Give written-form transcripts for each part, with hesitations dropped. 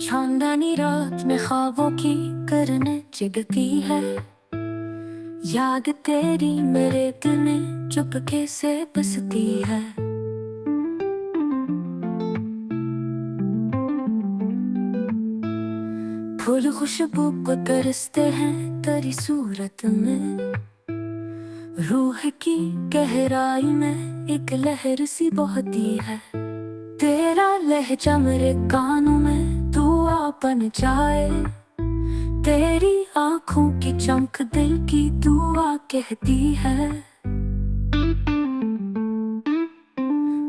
चांदनी रात में ख्वाबों की करने जगती है। याद तेरी मेरे दिल में चुपके से बसती है। फूल खुशबू को तरसते हैं तेरी सूरत में। रूह की गहराई में एक लहर सी बहती है। तेरा लहजा मेरे कानों में दुआ बन जाए। तेरी आंखों की चमक दिल की दुआ कहती है।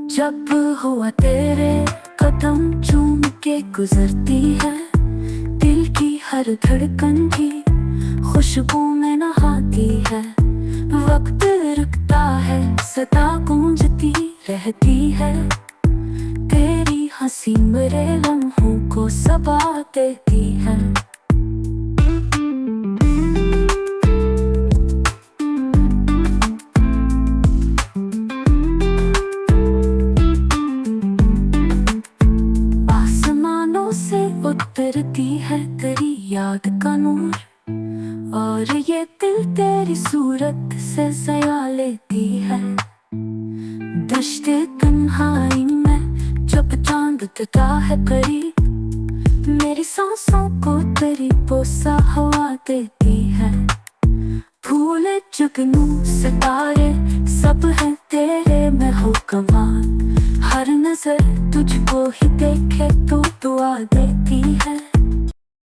जब हुआ तेरे कदम चूम के गुजरती है। दिल की हर धड़कन की खुशबू में नहाती है। वक्त रुकता है सदा गूंजती रहती है। तेरी हंसी मेरे लम्हों को सबा देती है। आसमानों से उतरती है तेरी याद का नूर। और ये दिल तेरी सूरत से सया लेती है। दश्ते तन्हाई में जब चांद उतरता है करीब। मेरी सांसों को तेरी बोसा हवा देती है। फूले जुगनू सितारे सब हैं तेरे में हो कमाल। हर नजर तुझको ही देखे तो दुआ देती है।